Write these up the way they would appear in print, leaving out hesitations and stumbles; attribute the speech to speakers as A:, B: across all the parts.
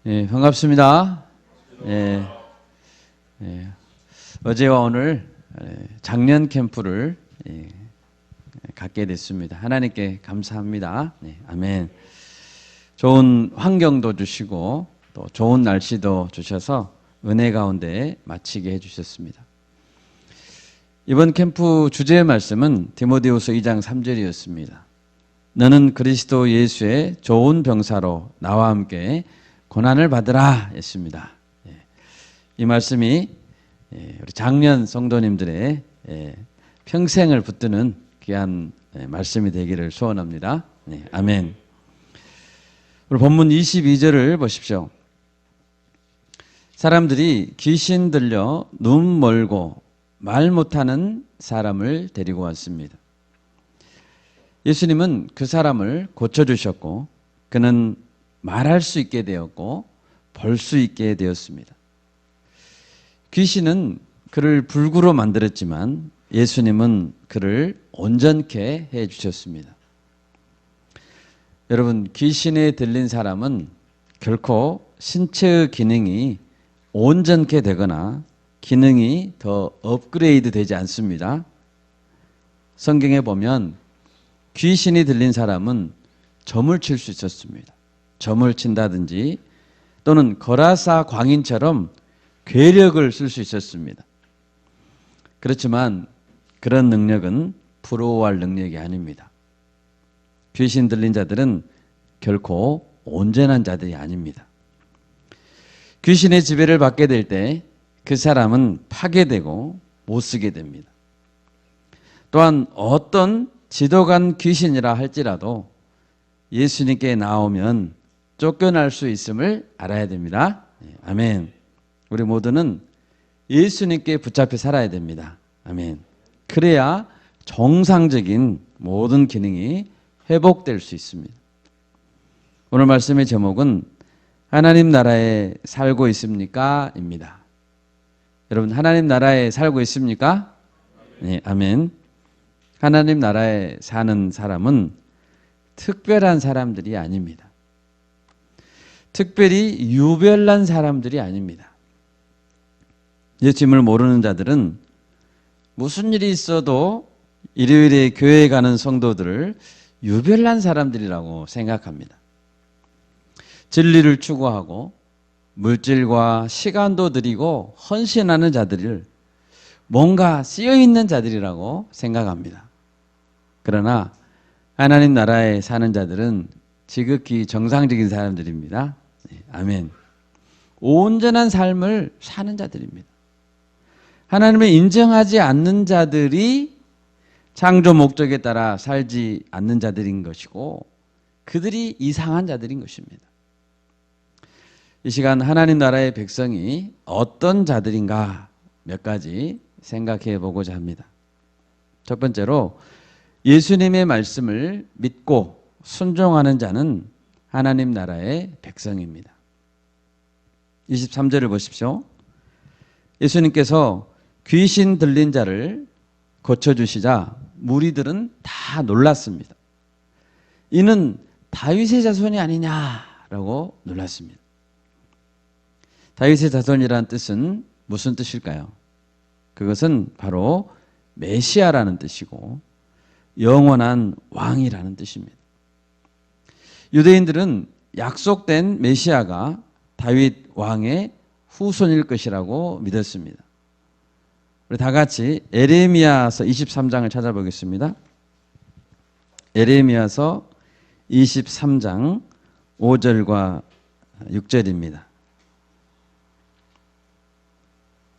A: 반갑습니다. 예, 예. 어제와 오늘 작년 캠프를 갖게 됐습니다. 하나님께 감사합니다. 네, 아멘. 좋은 환경도 주시고 또 좋은 날씨도 주셔서 은혜 가운데 마치게 해주셨습니다. 이번 캠프 주제의 말씀은 디모데후서 2장 3절이었습니다. 너는 그리스도 예수의 좋은 병사로 나와 함께 고난을 받으라 했습니다. 이 말씀이 우리 작년 성도님들의 평생을 붙드는 귀한 말씀이 되기를 소원합니다. 네, 아멘. 우리 본문 22절을 보십시오. 사람들이 귀신 들려 눈 멀고 말 못하는 사람을 데리고 왔습니다. 예수님은 그 사람을 고쳐주셨고 그는 말할 수 있게 되었고 볼 수 있게 되었습니다. 귀신은 그를 불구로 만들었지만 예수님은 그를 온전케 해주셨습니다. 여러분, 귀신에 들린 사람은 결코 신체의 기능이 온전케 되거나 기능이 더 업그레이드 되지 않습니다. 성경에 보면 귀신이 들린 사람은 점을 칠 수 있었습니다. 점을 친다든지 또는 거라사 광인처럼 괴력을 쓸 수 있었습니다. 그렇지만 그런 능력은 부러워할 능력이 아닙니다. 귀신 들린 자들은 결코 온전한 자들이 아닙니다. 귀신의 지배를 받게 될 때 그 사람은 파괴되고 못쓰게 됩니다. 또한 어떤 지도간 귀신이라 할지라도 예수님께 나오면 쫓겨날 수 있음을 알아야 됩니다. 아멘. 우리 모두는 예수님께 붙잡혀 살아야 됩니다. 아멘. 그래야 정상적인 모든 기능이 회복될 수 있습니다. 오늘 말씀의 제목은 하나님 나라에 살고 있습니까? 입니다. 여러분, 하나님 나라에 살고 있습니까? 네, 아멘. 하나님 나라에 사는 사람은 특별한 사람들이 아닙니다. 특별히 유별난 사람들이 아닙니다. 예수님을 모르는 자들은 무슨 일이 있어도 일요일에 교회에 가는 성도들을 유별난 사람들이라고 생각합니다. 진리를 추구하고 물질과 시간도 드리고 헌신하는 자들을 뭔가 쓰여있는 자들이라고 생각합니다. 그러나 하나님 나라에 사는 자들은 지극히 정상적인 사람들입니다. 네, 아멘. 온전한 삶을 사는 자들입니다. 하나님을 인정하지 않는 자들이 창조 목적에 따라 살지 않는 자들인 것이고 그들이 이상한 자들인 것입니다. 이 시간 하나님 나라의 백성이 어떤 자들인가 몇 가지 생각해 보고자 합니다. 첫 번째로 예수님의 말씀을 믿고 순종하는 자는 하나님 나라의 백성입니다. 23절을 보십시오. 예수님께서 귀신 들린 자를 고쳐주시자 무리들은 다 놀랐습니다. 이는 다윗의 자손이 아니냐라고 놀랐습니다. 다윗의 자손이라는 뜻은 무슨 뜻일까요? 그것은 바로 메시아라는 뜻이고 영원한 왕이라는 뜻입니다. 유대인들은 약속된 메시아가 다윗 왕의 후손일 것이라고 믿었습니다. 우리 다 같이 에레미야서 23장을 찾아보겠습니다. 에레미야서 23장 5절과 6절입니다.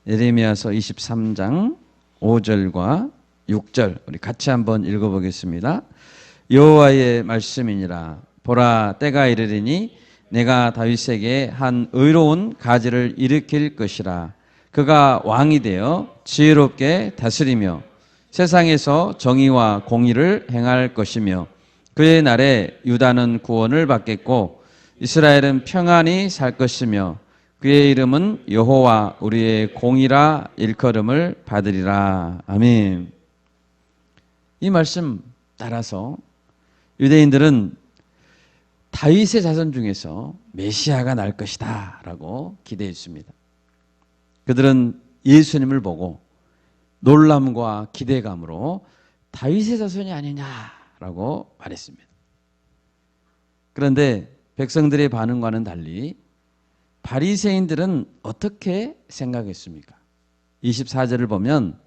A: 에레미야서 23장 5절과 6절 우리 같이 한번 읽어보겠습니다. 여호와의 말씀이니라. 보라, 때가 이르리니 내가 다윗에게 한 의로운 가지를 일으킬 것이라. 그가 왕이 되어 지혜롭게 다스리며 세상에서 정의와 공의를 행할 것이며 그의 날에 유다는 구원을 받겠고 이스라엘은 평안히 살 것이며 그의 이름은 여호와 우리의 공이라 일컬음을 받으리라. 아멘. 이 말씀 따라서 유대인들은 다윗의 자손 중에서 메시아가 날 것이다 라고 기대했습니다. 그들은 예수님을 보고 놀람과 기대감으로 다윗의 자손이 아니냐라고 말했습니다. 그런데 백성들의 반응과는 달리 바리새인들은 어떻게 생각했습니까? 24절을 보면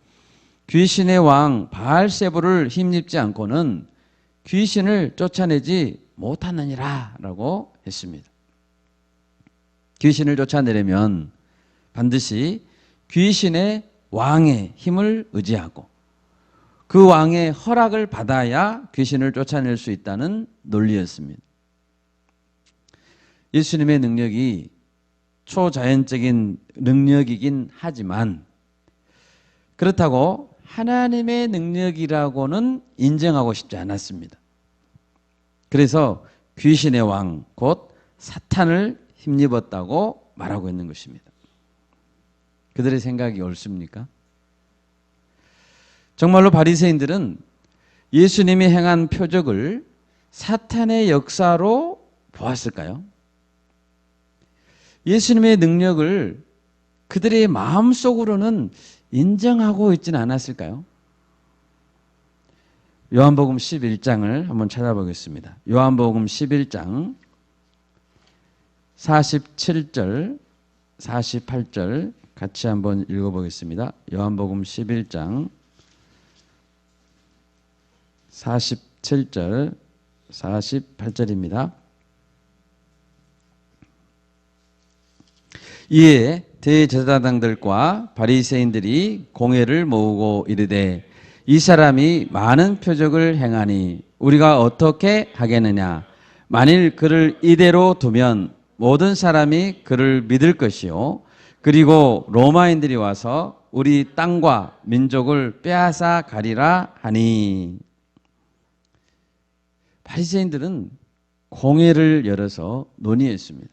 A: 귀신의 왕 바알세불을 힘입지 않고는 귀신을 쫓아내지 못하느니라 라고 했습니다. 귀신을 쫓아내려면 반드시 귀신의 왕의 힘을 의지하고 그 왕의 허락을 받아야 귀신을 쫓아낼 수 있다는 논리였습니다. 예수님의 능력이 초자연적인 능력이긴 하지만 그렇다고 하나님의 능력이라고는 인정하고 싶지 않았습니다. 그래서 귀신의 왕, 곧 사탄을 힘입었다고 말하고 있는 것입니다. 그들의 생각이 옳습니까? 정말로 바리새인들은 예수님이 행한 표적을 사탄의 역사로 보았을까요? 예수님의 능력을 그들의 마음속으로는 인정하고 있지는 않았을까요? 요한복음 11장을 한번 찾아보겠습니다. 요한복음 11장 47절, 48절 같이 한번 읽어보겠습니다. 요한복음 11장 47절, 48절입니다. 이에 대제사장들과 바리새인들이 공회를 모으고 이르되 이 사람이 많은 표적을 행하니 우리가 어떻게 하겠느냐? 만일 그를 이대로 두면 모든 사람이 그를 믿을 것이요 그리고 로마인들이 와서 우리 땅과 민족을 빼앗아 가리라 하니. 바리새인들은 공회를 열어서 논의했습니다.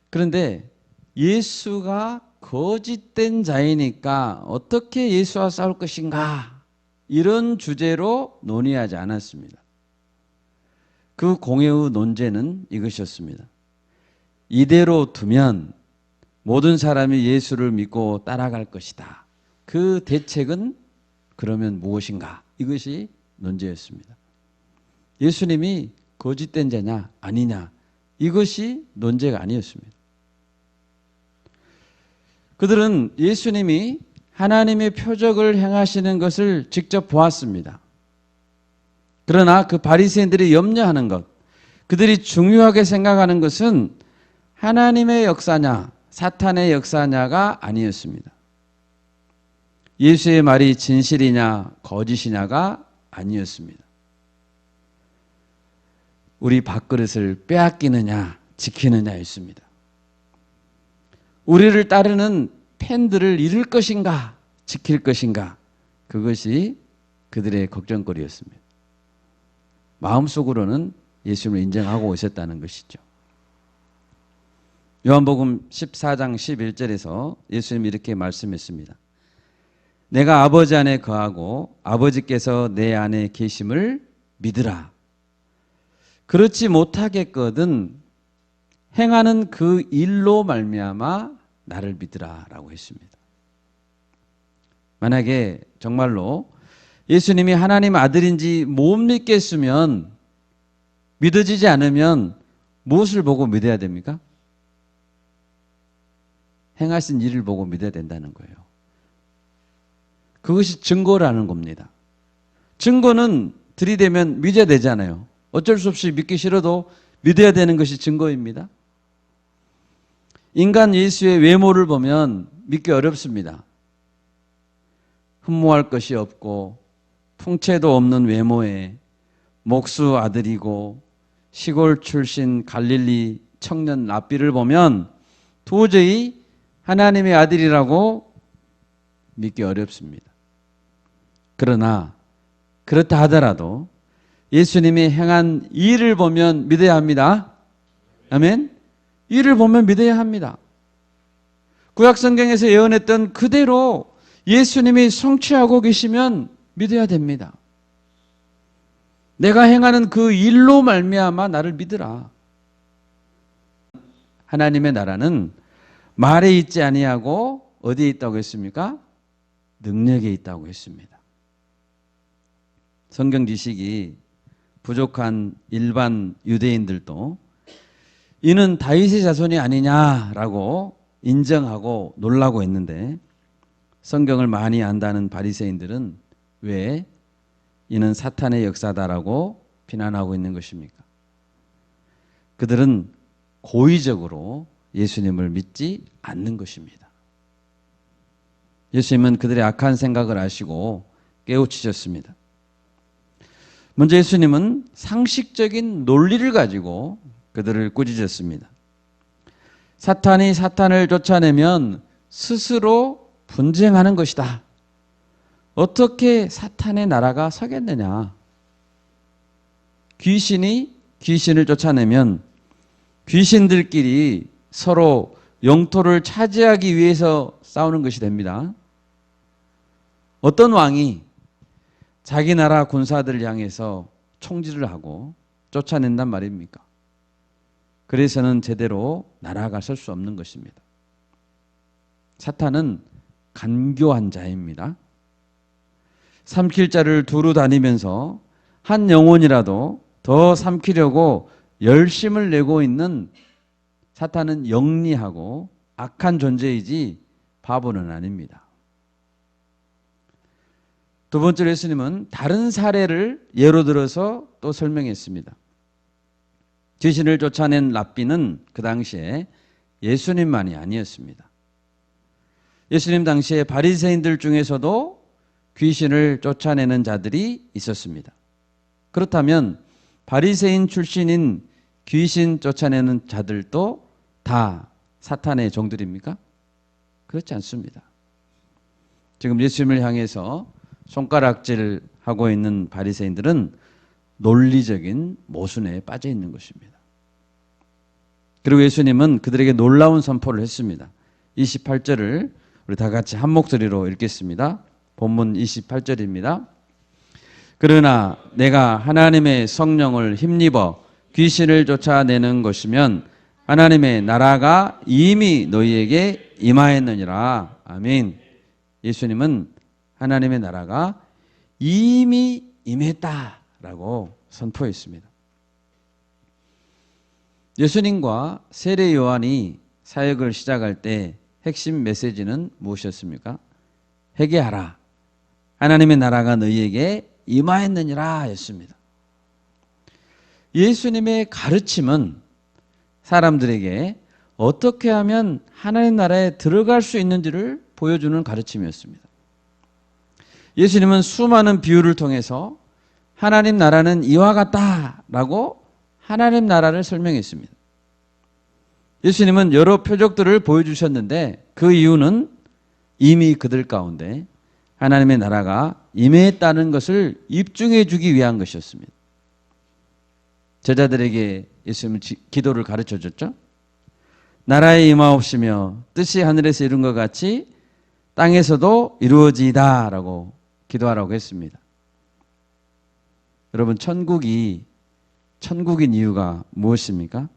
A: 그런데 예수가 거짓된 자이니까 어떻게 예수와 싸울 것인가? 이런 주제로 논의하지 않았습니다. 그 공회의 논제는 이것이었습니다. 이대로 두면 모든 사람이 예수를 믿고 따라갈 것이다. 그 대책은 그러면 무엇인가? 이것이 논제였습니다. 예수님이 거짓된 자냐 아니냐 이것이 논제가 아니었습니다. 그들은 예수님이 하나님의 표적을 행하시는 것을 직접 보았습니다. 그러나 그 바리새인들이 염려하는 것, 그들이 중요하게 생각하는 것은 하나님의 역사냐 사탄의 역사냐가 아니었습니다. 예수의 말이 진실이냐 거짓이냐가 아니었습니다. 우리 밥그릇을 빼앗기느냐 지키느냐였습니다. 우리를 따르는 팬들을 잃을 것인가 지킬 것인가 그것이 그들의 걱정거리였습니다. 마음속으로는 예수님을 인정하고 있었다는 것이죠. 요한복음 14장 11절에서 예수님이 이렇게 말씀했습니다. 내가 아버지 안에 거하고 아버지께서 내 안에 계심을 믿으라. 그렇지 못하겠거든 행하는 그 일로 말미암아 나를 믿으라라고 했습니다. 만약에 정말로 예수님이 하나님 아들인지 못 믿겠으면 믿어지지 않으면 무엇을 보고 믿어야 됩니까? 행하신 일을 보고 믿어야 된다는 거예요. 그것이 증거라는 겁니다. 증거는 들이대면 믿어야 되잖아요. 어쩔 수 없이 믿기 싫어도 믿어야 되는 것이 증거입니다. 인간 예수의 외모를 보면 믿기 어렵습니다. 흠모할 것이 없고 풍채도 없는 외모에 목수 아들이고 시골 출신 갈릴리 청년 랍비를 보면 도저히 하나님의 아들이라고 믿기 어렵습니다. 그러나 그렇다 하더라도 예수님이 행한 일을 보면 믿어야 합니다. 아멘. 일을 보면 믿어야 합니다. 구약 성경에서 예언했던 그대로 예수님이 성취하고 계시면 믿어야 됩니다. 내가 행하는 그 일로 말미암아 나를 믿으라. 하나님의 나라는 말에 있지 아니하고 어디에 있다고 했습니까? 능력에 있다고 했습니다. 성경 지식이 부족한 일반 유대인들도 이는 다윗의 자손이 아니냐라고 인정하고 놀라고 했는데, 성경을 많이 안다는 바리새인들은 왜 이는 사탄의 역사다라고 비난하고 있는 것입니까? 그들은 고의적으로 예수님을 믿지 않는 것입니다. 예수님은 그들의 악한 생각을 아시고 깨우치셨습니다. 먼저 예수님은 상식적인 논리를 가지고 그들을 꾸짖었습니다. 사탄이 사탄을 쫓아내면 스스로 분쟁하는 것이다. 어떻게 사탄의 나라가 서겠느냐? 귀신이 귀신을 쫓아내면 귀신들끼리 서로 영토를 차지하기 위해서 싸우는 것이 됩니다. 어떤 왕이 자기 나라 군사들을 향해서 총질을 하고 쫓아낸단 말입니까? 그래서는 제대로 나라가 설 수 없는 것입니다. 사탄은 간교한 자입니다. 삼킬 자를 두루 다니면서 한 영혼이라도 더 삼키려고 열심을 내고 있는 사탄은 영리하고 악한 존재이지 바보는 아닙니다. 두 번째로 예수님은 다른 사례를 예로 들어서 또 설명했습니다. 귀신을 쫓아낸 랍비는 그 당시에 예수님만이 아니었습니다. 예수님 당시에 바리새인들 중에서도 귀신을 쫓아내는 자들이 있었습니다. 그렇다면 바리새인 출신인 귀신 쫓아내는 자들도 다 사탄의 종들입니까? 그렇지 않습니다. 지금 예수님을 향해서 손가락질하고 있는 바리새인들은 논리적인 모순에 빠져 있는 것입니다. 그리고 예수님은 그들에게 놀라운 선포를 했습니다. 28절을 우리 다 같이 한 목소리로 읽겠습니다. 본문 28절입니다. 그러나 내가 하나님의 성령을 힘입어 귀신을 쫓아내는 것이면 하나님의 나라가 이미 너희에게 임하였느니라. 아멘. 예수님은 하나님의 나라가 이미 임했다라고 선포했습니다. 예수님과 세례 요한이 사역을 시작할 때 핵심 메시지는 무엇이었습니까? 회개하라. 하나님의 나라가 너희에게 임하였느니라 였습니다. 예수님의 가르침은 사람들에게 어떻게 하면 하나님 나라에 들어갈 수 있는지를 보여주는 가르침이었습니다. 예수님은 수많은 비유를 통해서 하나님 나라는 이와 같다라고 하나님 나라를 설명했습니다. 예수님은 여러 표적들을 보여주셨는데 그 이유는 이미 그들 가운데 하나님의 나라가 임했다는 것을 입증해 주기 위한 것이었습니다. 제자들에게 예수님은 기도를 가르쳐 줬죠. 나라에 임하옵시며 뜻이 하늘에서 이룬 것 같이 땅에서도 이루어지이다 라고 기도하라고 했습니다. 여러분, 천국인 이유가 무엇입니까?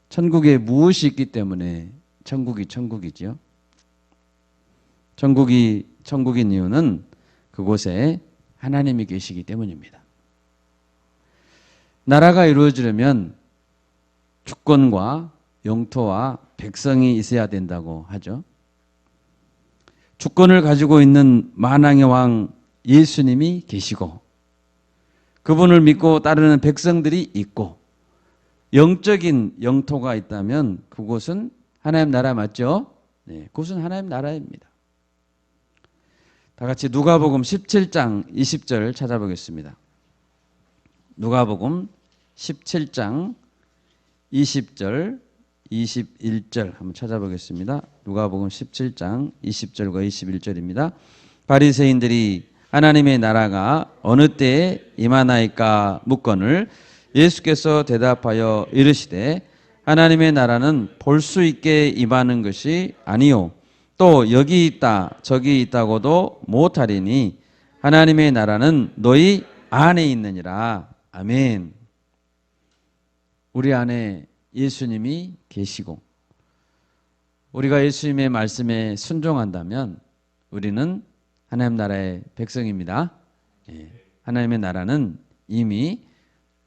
A: 천국에 무엇이 있기 때문에 천국이지요? 천국이 천국인 이유는 그곳에 하나님이 계시기 때문입니다. 나라가 이루어지려면 주권과 영토와 백성이 있어야 된다고 하죠. 주권을 가지고 있는 만왕의 왕 예수님이 계시고 그분을 믿고 따르는 백성들이 있고 영적인 영토가 있다면 그곳은 하나님 나라 맞죠? 네, 그곳은 하나님 나라입니다. 다 같이 누가복음 17장 20절 찾아보겠습니다. 누가복음 17장 20절 21절 한번 찾아보겠습니다. 누가복음 17장 20절과 21절입니다. 바리새인들이 하나님의 나라가 어느 때에 임하나이까 묻거늘 예수께서 대답하여 이르시되 하나님의 나라는 볼 수 있게 임하는 것이 아니요 또 여기 있다 저기 있다고도 못하리니 하나님의 나라는 너희 안에 있느니라. 아멘. 우리 안에 예수님이 계시고 우리가 예수님의 말씀에 순종한다면 우리는 하나님 나라의 백성입니다. 하나님의 나라는 이미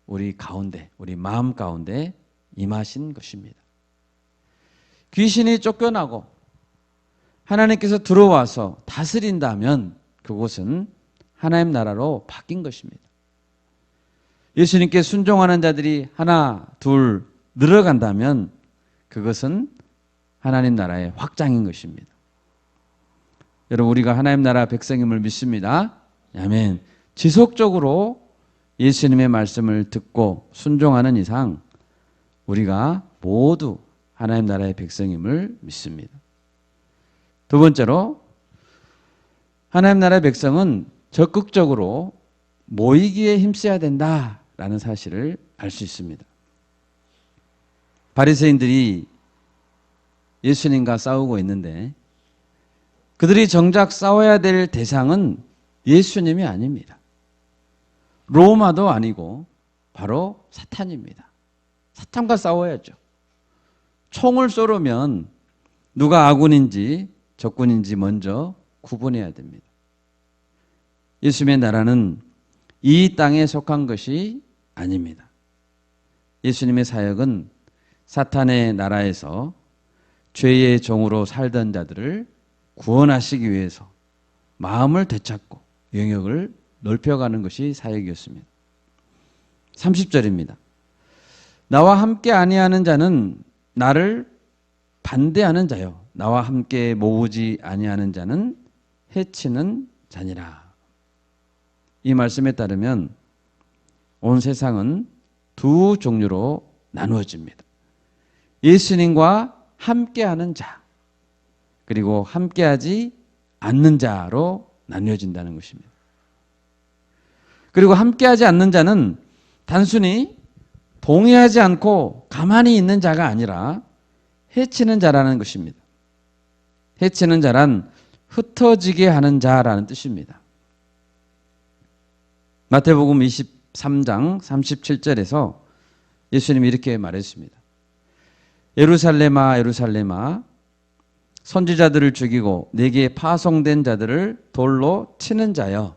A: 우리 가운데, 우리 마음 가운데 임하신 것입니다. 귀신이 쫓겨나고 하나님께서 들어와서 다스린다면 그곳은 하나님 나라로 바뀐 것입니다. 예수님께 순종하는 자들이 하나, 둘 늘어간다면 그것은 하나님 나라의 확장인 것입니다. 여러분, 우리가 하나님 나라 백성임을 믿습니다. 아멘. 지속적으로 예수님의 말씀을 듣고 순종하는 이상 우리가 모두 하나님 나라의 백성임을 믿습니다. 두 번째로, 하나님 나라의 백성은 적극적으로 모이기에 힘써야 된다라는 사실을 알 수 있습니다. 바리새인들이 예수님과 싸우고 있는데 그들이 정작 싸워야 될 대상은 예수님이 아닙니다. 로마도 아니고 바로 사탄입니다. 사탄과 싸워야죠. 총을 쏘려면 누가 아군인지 적군인지 먼저 구분해야 됩니다. 예수님의 나라는 이 땅에 속한 것이 아닙니다. 예수님의 사역은 사탄의 나라에서 죄의 종으로 살던 자들을 구원하시기 위해서 마음을 되찾고 영역을 넓혀가는 것이 사역이었습니다. 30절입니다. 나와 함께 아니하는 자는 나를 반대하는 자요, 나와 함께 모으지 아니하는 자는 해치는 자니라. 이 말씀에 따르면 온 세상은 두 종류로 나누어집니다. 예수님과 함께하는 자, 그리고 함께하지 않는 자로 나뉘어진다는 것입니다. 그리고 함께하지 않는 자는 단순히 동의하지 않고 가만히 있는 자가 아니라 해치는 자라는 것입니다. 해치는 자란 흩어지게 하는 자라는 뜻입니다. 마태복음 23장 37절에서 예수님이 이렇게 말했습니다. 예루살렘아 예루살렘아 선지자들을 죽이고 내게 파송된 자들을 돌로 치는 자여,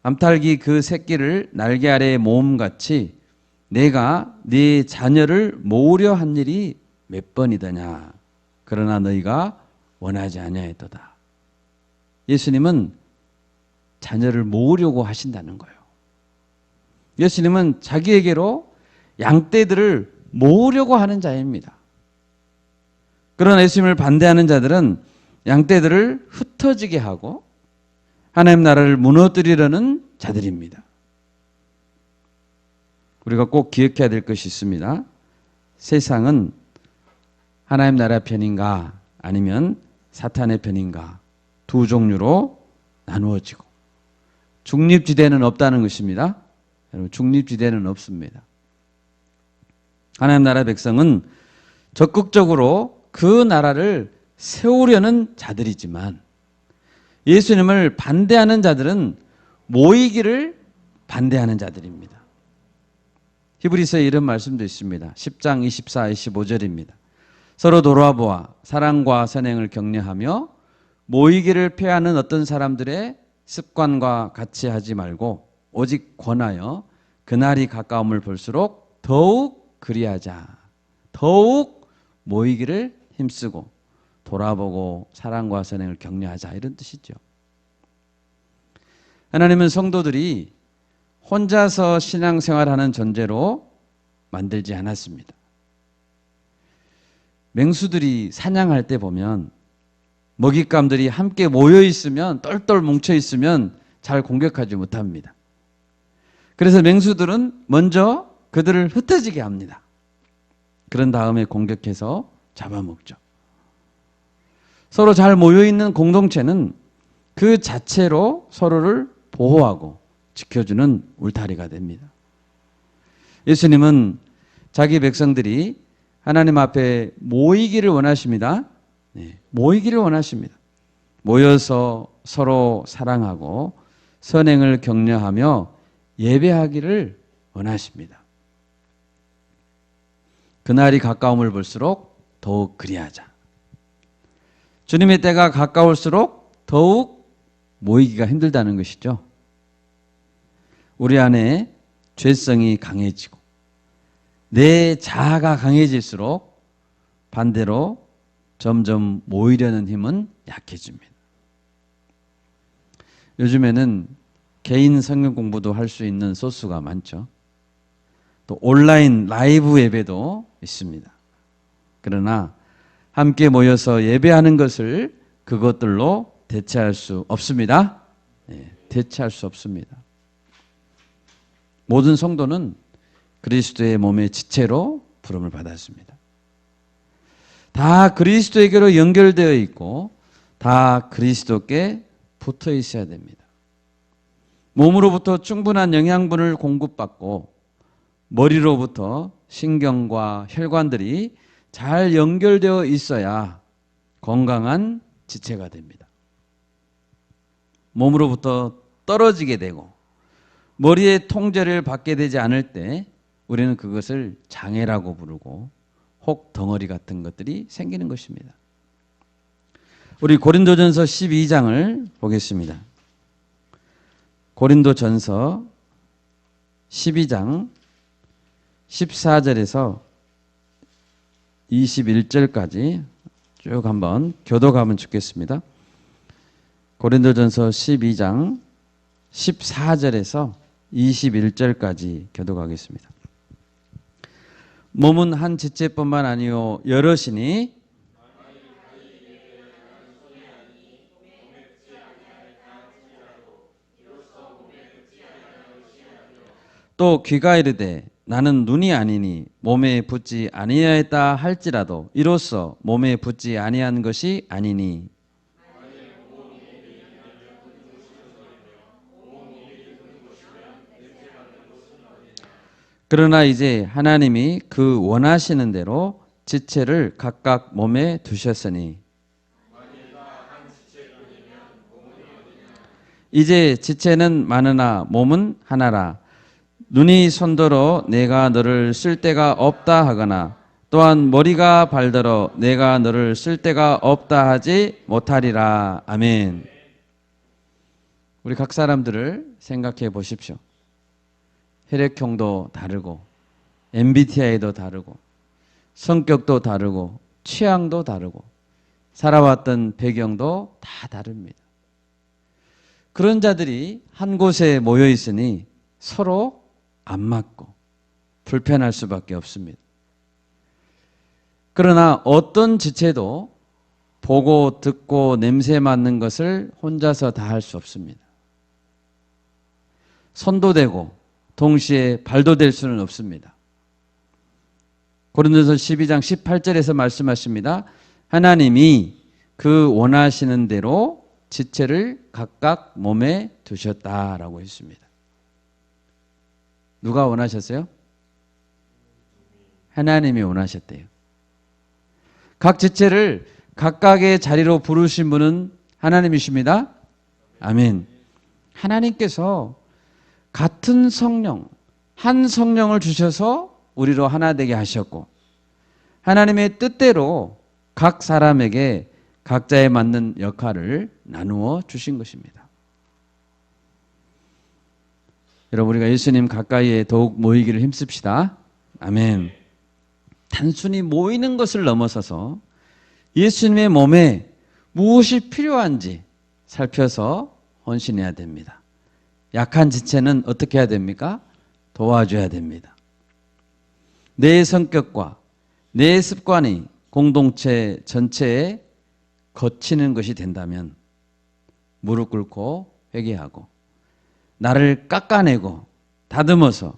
A: 암탉이 그 새끼를 날개 아래에 모음같이 내가 네 자녀를 모으려 한 일이 몇 번이더냐. 그러나 너희가 원하지 아니하였도다. 예수님은 자녀를 모으려고 하신다는 거예요. 예수님은 자기에게로 양떼들을 모으려고 하는 자입니다. 그러나 예수님을 반대하는 자들은 양떼들을 흩어지게 하고 하나님 나라를 무너뜨리려는 자들입니다. 우리가 꼭 기억해야 될 것이 있습니다. 세상은 하나님 나라 편인가 아니면 사탄의 편인가 두 종류로 나누어지고 중립지대는 없다는 것입니다. 여러분, 중립지대는 없습니다. 하나님 나라 백성은 적극적으로 그 나라를 세우려는 자들이지만 예수님을 반대하는 자들은 모이기를 반대하는 자들입니다. 히브리서에 이런 말씀도 있습니다. 10장 24, 25절입니다. 서로 돌아보아 사랑과 선행을 격려하며 모이기를 폐하는 어떤 사람들의 습관과 같이 하지 말고 오직 권하여 그날이 가까움을 볼수록 더욱 그리하자. 더욱 모이기를 힘쓰고 돌아보고 사랑과 선행을 격려하자, 이런 뜻이죠. 하나님은 성도들이 혼자서 신앙생활하는 존재로 만들지 않았습니다. 맹수들이 사냥할 때 보면 먹잇감들이 함께 모여 있으면, 똘똘 뭉쳐 있으면 잘 공격하지 못합니다. 그래서 맹수들은 먼저 그들을 흩어지게 합니다. 그런 다음에 공격해서 잡아먹죠. 서로 잘 모여있는 공동체는 그 자체로 서로를 보호하고 지켜주는 울타리가 됩니다. 예수님은 자기 백성들이 하나님 앞에 모이기를 원하십니다. 모이기를 원하십니다. 모여서 서로 사랑하고 선행을 격려하며 예배하기를 원하십니다. 그날이 가까움을 볼수록 더욱 그리하자. 주님의 때가 가까울수록 더욱 모이기가 힘들다는 것이죠. 우리 안에 죄성이 강해지고 내 자아가 강해질수록 반대로 점점 모이려는 힘은 약해집니다. 요즘에는 개인 성경 공부도 할 수 있는 소스가 많죠. 또 온라인 라이브 예배도 있습니다. 그러나 함께 모여서 예배하는 것을 그것들로 대체할 수 없습니다. 대체할 수 없습니다. 모든 성도는 그리스도의 몸의 지체로 부름을 받았습니다. 다 그리스도에게로 연결되어 있고 다 그리스도께 붙어 있어야 됩니다. 몸으로부터 충분한 영양분을 공급받고 머리로부터 신경과 혈관들이 잘 연결되어 있어야 건강한 지체가 됩니다. 몸으로부터 떨어지게 되고 머리의 통제를 받게 되지 않을 때 우리는 그것을 장애라고 부르고 혹 덩어리 같은 것들이 생기는 것입니다. 우리 고린도전서 12장을 보겠습니다. 고린도전서 12장 14절에서 21절까지 쭉 한번 교독하면 좋겠습니다. 고린도전서 12장 14절에서 21절까지 교독하겠습니다. 몸은 한 지체뿐만 아니요 여럿이니 또 귀가 이르되 나는 눈이 아니니 몸에 붙지 아니하였다 할지라도 이로써 몸에 붙지 아니한 것이 아니니 그러나 이제 하나님이 그 원하시는 대로 지체를 각각 몸에 두셨으니 이제 지체는 많으나 몸은 하나라. 눈이 손더러 내가 너를 쓸 데가 없다 하거나 또한 머리가 발더러 내가 너를 쓸 데가 없다 하지 못하리라. 아멘. 우리 각 사람들을 생각해 보십시오. 혈액형도 다르고 MBTI도 다르고 성격도 다르고 취향도 다르고 살아왔던 배경도 다 다릅니다. 그런 자들이 한 곳에 모여 있으니 서로 안 맞고 불편할 수밖에 없습니다. 그러나 어떤 지체도 보고 듣고 냄새 맡는 것을 혼자서 다 할 수 없습니다. 손도 대고 동시에 발도 댈 수는 없습니다. 고린도서 12장 18절에서 말씀하십니다. 하나님이 그 원하시는 대로 지체를 각각 몸에 두셨다라고 했습니다. 누가 원하셨어요? 하나님이 원하셨대요. 각 지체를 각각의 자리로 부르신 분은 하나님이십니다. 아멘. 하나님께서 같은 성령, 한 성령을 주셔서 우리로 하나 되게 하셨고 하나님의 뜻대로 각 사람에게 각자에 맞는 역할을 나누어 주신 것입니다. 여러분 우리가 예수님 가까이에 더욱 모이기를 힘씁시다. 아멘. 단순히 모이는 것을 넘어서서 예수님의 몸에 무엇이 필요한지 살펴서 헌신해야 됩니다. 약한 지체는 어떻게 해야 됩니까? 도와줘야 됩니다. 내 성격과 내 습관이 공동체 전체에 거치는 것이 된다면 무릎 꿇고 회개하고 나를 깎아내고 다듬어서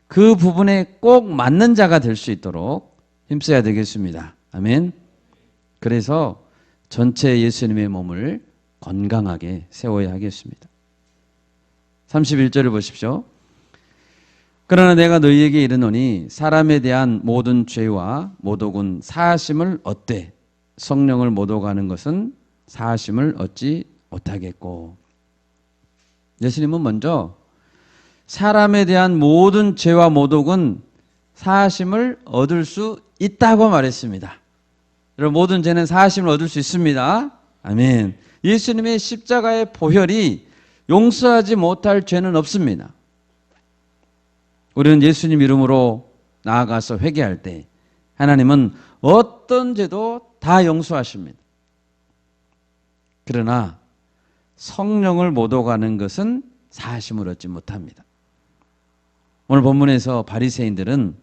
A: 그 부분에 꼭 맞는 자가 될 수 있도록 힘써야 되겠습니다. 아멘. 그래서 전체 예수님의 몸을 건강하게 세워야 하겠습니다. 31절을 보십시오. 그러나 내가 너희에게 이르노니 사람에 대한 모든 죄와 모독은 사하심을 얻되 성령을 모독하는 것은 사하심을 얻지 못하겠고. 예수님은 먼저 사람에 대한 모든 죄와 모독은 사하심을 얻을 수 있다고 말했습니다. 여러분, 모든 죄는 사하심을 얻을 수 있습니다. 아멘. 예수님의 십자가의 보혈이 용서하지 못할 죄는 없습니다. 우리는 예수님 이름으로 나아가서 회개할 때 하나님은 어떤 죄도 다 용서하십니다. 그러나 성령을 모독하는 것은 사하심을 얻지 못합니다. 오늘 본문에서 바리새인들은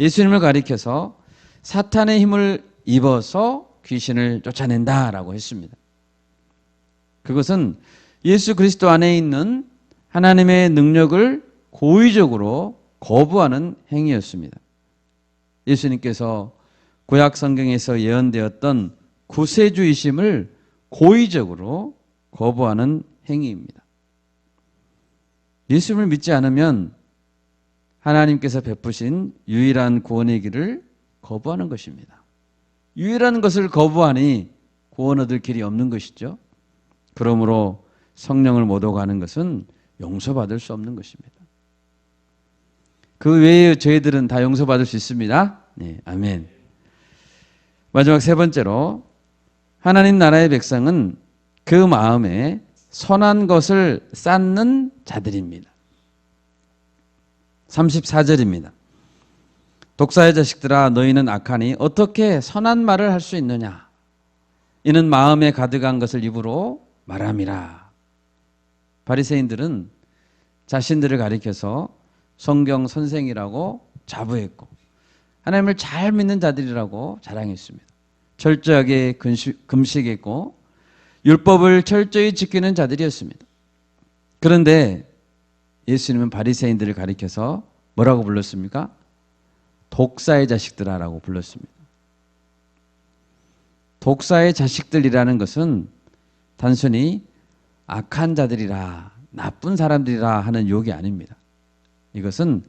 A: 예수님을 가리켜서 사탄의 힘을 입어서 귀신을 쫓아낸다라고 했습니다. 그것은 예수 그리스도 안에 있는 하나님의 능력을 고의적으로 거부하는 행위였습니다. 예수님께서 구약 성경에서 예언되었던 구세주이심을 고의적으로 거부하는 행위입니다. 예수님을 믿지 않으면 하나님께서 베푸신 유일한 구원의 길을 거부하는 것입니다. 유일한 것을 거부하니 구원 얻을 길이 없는 것이죠. 그러므로 성령을 모독하는 것은 용서받을 수 없는 것입니다. 그 외의 죄들은 다 용서받을 수 있습니다. 네, 아멘. 마지막 세 번째로 하나님 나라의 백성은 그 마음에 선한 것을 쌓는 자들입니다. 34절입니다. 독사의 자식들아 너희는 악하니 어떻게 선한 말을 할 수 있느냐? 이는 마음에 가득한 것을 입으로 말함이라. 바리새인들은 자신들을 가리켜서 성경 선생이라고 자부했고 하나님을 잘 믿는 자들이라고 자랑했습니다. 철저하게 금식했고 율법을 철저히 지키는 자들이었습니다. 그런데 예수님은 바리새인들을 가리켜서 뭐라고 불렀습니까? 독사의 자식들아라고 불렀습니다. 독사의 자식들이라는 것은 단순히 악한 자들이라, 나쁜 사람들이라 하는 욕이 아닙니다. 이것은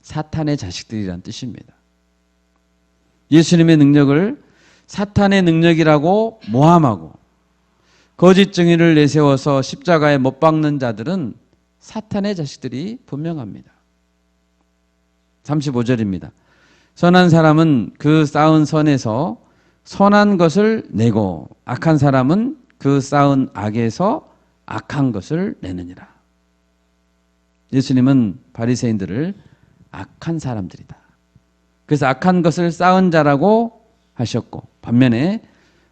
A: 사탄의 자식들이란 뜻입니다. 예수님의 능력을 사탄의 능력이라고 모함하고 거짓 증인을 내세워서 십자가에 못 박는 자들은 사탄의 자식들이 분명합니다. 35절입니다. 선한 사람은 그 쌓은 선에서 선한 것을 내고 악한 사람은 그 쌓은 악에서 악한 것을 내느니라. 예수님은 바리새인들을 악한 사람들이다. 그래서 악한 것을 쌓은 자라고 하셨고 반면에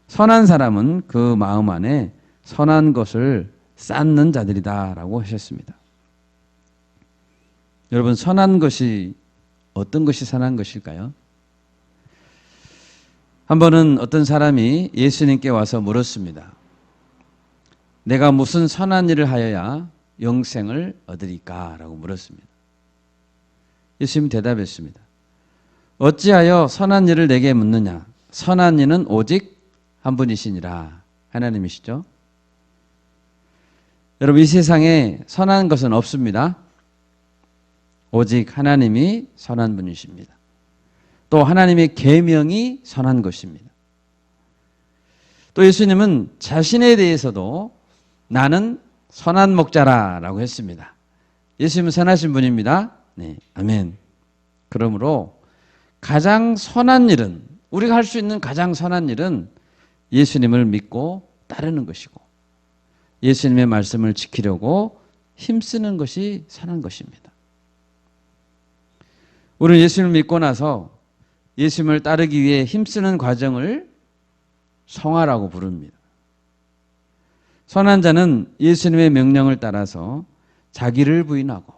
A: 선한 사람은 그 마음 안에 선한 것을 쌓는 자들이다라고 하셨습니다. 여러분, 선한 것이 어떤 것이 선한 것일까요? 한 번은 어떤 사람이 예수님께 와서 물었습니다. 내가 무슨 선한 일을 하여야 영생을 얻으리까? 라고 물었습니다. 예수님이 대답했습니다. 어찌하여 선한 일을 내게 묻느냐? 선한 이는 오직 한 분이시니라. 하나님이시죠. 여러분, 이 세상에 선한 것은 없습니다. 오직 하나님이 선한 분이십니다. 또 하나님의 계명이 선한 것입니다. 또 예수님은 자신에 대해서도 나는 선한 목자라라고 했습니다. 예수님은 선하신 분입니다. 네, 아멘. 그러므로 가장 선한 일은, 우리가 할 수 있는 가장 선한 일은 예수님을 믿고 따르는 것이고 예수님의 말씀을 지키려고 힘쓰는 것이 선한 것입니다. 우리는 예수님을 믿고 나서 예수님을 따르기 위해 힘쓰는 과정을 성화라고 부릅니다. 선한 자는 예수님의 명령을 따라서 자기를 부인하고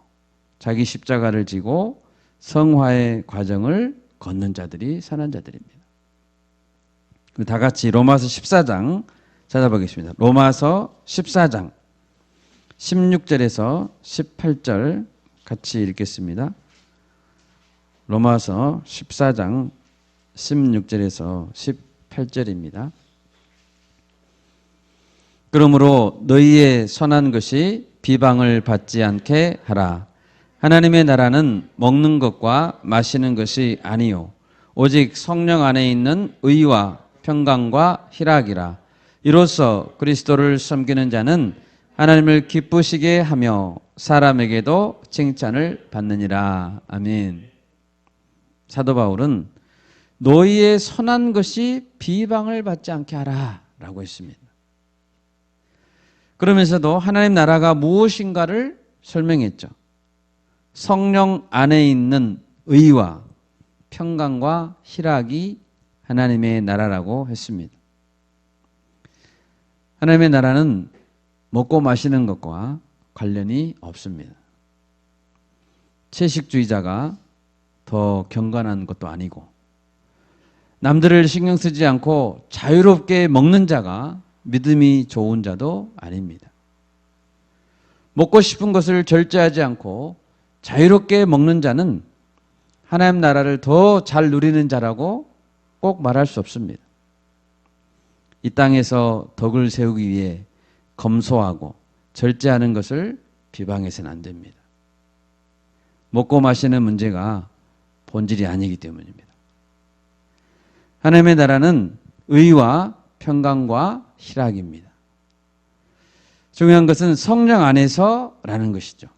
A: 자기 십자가를 지고 성화의 과정을 걷는 자들이 선한 자들입니다. 다 같이 로마서 14장 찾아보겠습니다. 로마서 14장 16절에서 18절 같이 읽겠습니다. 로마서 14장 16절에서 18절입니다. 그러므로 너희의 선한 것이 비방을 받지 않게 하라. 하나님의 나라는 먹는 것과 마시는 것이 아니요 오직 성령 안에 있는 의와 평강과 희락이라. 이로써 그리스도를 섬기는 자는 하나님을 기쁘시게 하며 사람에게도 칭찬을 받느니라. 아멘. 사도 바울은 너희의 선한 것이 비방을 받지 않게 하라 라고 했습니다. 그러면서도 하나님 나라가 무엇인가를 설명했죠. 성령 안에 있는 의와 평강과 희락이 하나님의 나라라고 했습니다. 하나님의 나라는 먹고 마시는 것과 관련이 없습니다. 채식주의자가 더 경건한 것도 아니고 남들을 신경 쓰지 않고 자유롭게 먹는 자가 믿음이 좋은 자도 아닙니다. 먹고 싶은 것을 절제하지 않고 자유롭게 먹는 자는 하나님 나라를 더 잘 누리는 자라고 꼭 말할 수 없습니다. 이 땅에서 덕을 세우기 위해 검소하고 절제하는 것을 비방해서는 안 됩니다. 먹고 마시는 문제가 본질이 아니기 때문입니다. 하나님의 나라는 의와 평강과 희락입니다. 중요한 것은 성령 안에서라는 것이죠.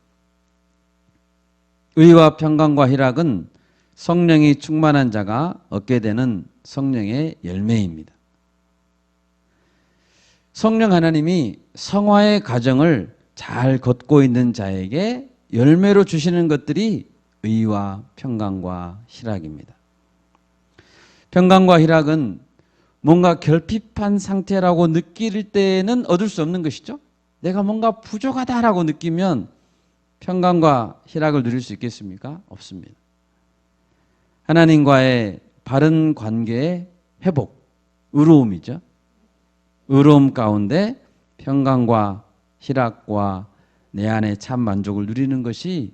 A: 의와 평강과 희락은 성령이 충만한 자가 얻게 되는 성령의 열매입니다. 성령 하나님이 성화의 과정을 잘 걷고 있는 자에게 열매로 주시는 것들이 의와 평강과 희락입니다. 평강과 희락은 뭔가 결핍한 상태라고 느낄 때는 얻을 수 없는 것이죠. 내가 뭔가 부족하다라고 느끼면 평강과 희락을 누릴 수 있겠습니까? 없습니다. 하나님과의 바른 관계의 회복, 의로움이죠. 의로움 가운데 평강과 희락과 내 안에 참 만족을 누리는 것이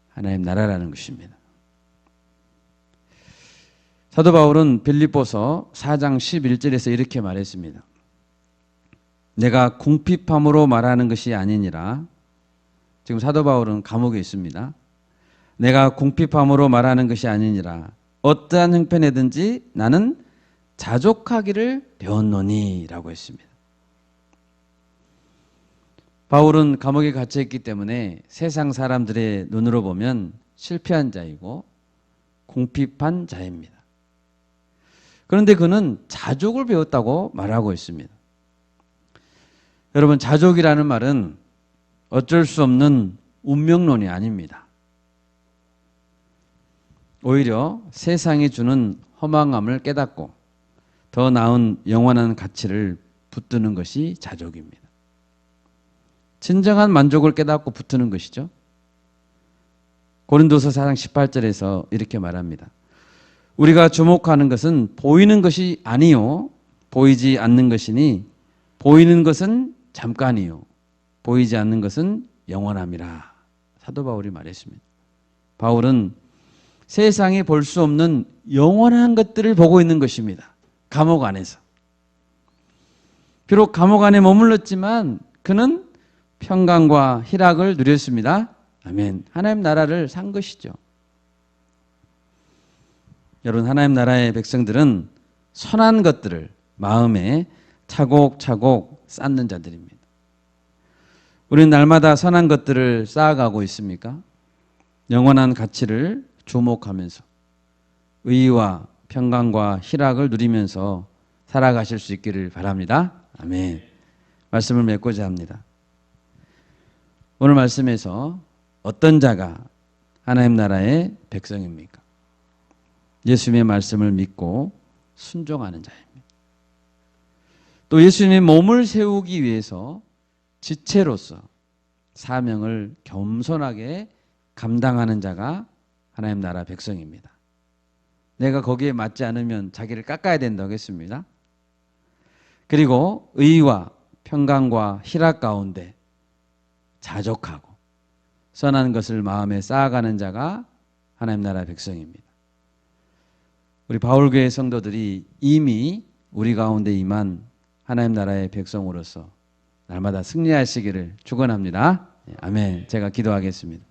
A: 하나님 나라라는 것입니다. 사도 바울은 빌립보서 4장 11절에서 이렇게 말했습니다. 내가 궁핍함으로 말하는 것이 아니니라. 지금 사도 바울은 감옥에 있습니다. 내가 궁핍함으로 말하는 것이 아니니라. 어떠한 형편에든지 나는 자족하기를 배웠노니 라고 했습니다. 바울은 감옥에 갇혀있기 때문에 세상 사람들의 눈으로 보면 실패한 자이고 궁핍한 자입니다. 그런데 그는 자족을 배웠다고 말하고 있습니다. 여러분, 자족이라는 말은 어쩔 수 없는 운명론이 아닙니다. 오히려 세상이 주는 허망함을 깨닫고 더 나은 영원한 가치를 붙드는 것이 자족입니다. 진정한 만족을 깨닫고 붙드는 것이죠. 고린도서 4장 18절에서 이렇게 말합니다. 우리가 주목하는 것은 보이는 것이 아니요 보이지 않는 것이니 보이는 것은 잠깐이요 보이지 않는 것은 영원함이라. 사도 바울이 말했습니다. 바울은 세상이 볼 수 없는 영원한 것들을 보고 있는 것입니다. 감옥 안에서. 비록 감옥 안에 머물렀지만 그는 평강과 희락을 누렸습니다. 아멘. 하나님 나라를 산 것이죠. 여러분, 하나님 나라의 백성들은 선한 것들을 마음에 차곡차곡 쌓는 자들입니다. 우리는 날마다 선한 것들을 쌓아가고 있습니까? 영원한 가치를 주목하면서 의와 평강과 희락을 누리면서 살아가실 수 있기를 바랍니다. 아멘. 말씀을 맺고자 합니다. 오늘 말씀에서 어떤 자가 하나님 나라의 백성입니까? 예수님의 말씀을 믿고 순종하는 자입니다. 또 예수님의 몸을 세우기 위해서 지체로서 사명을 겸손하게 감당하는 자가 하나님 나라 백성입니다. 내가 거기에 맞지 않으면 자기를 깎아야 된다고 했습니다. 그리고 의와 평강과 희락 가운데 자족하고 선한 것을 마음에 쌓아가는 자가 하나님 나라 백성입니다. 우리 바울교회 성도들이 이미 우리 가운데 임한 하나님 나라의 백성으로서 날마다 승리하시기를 축원합니다. 아멘. 제가 기도하겠습니다.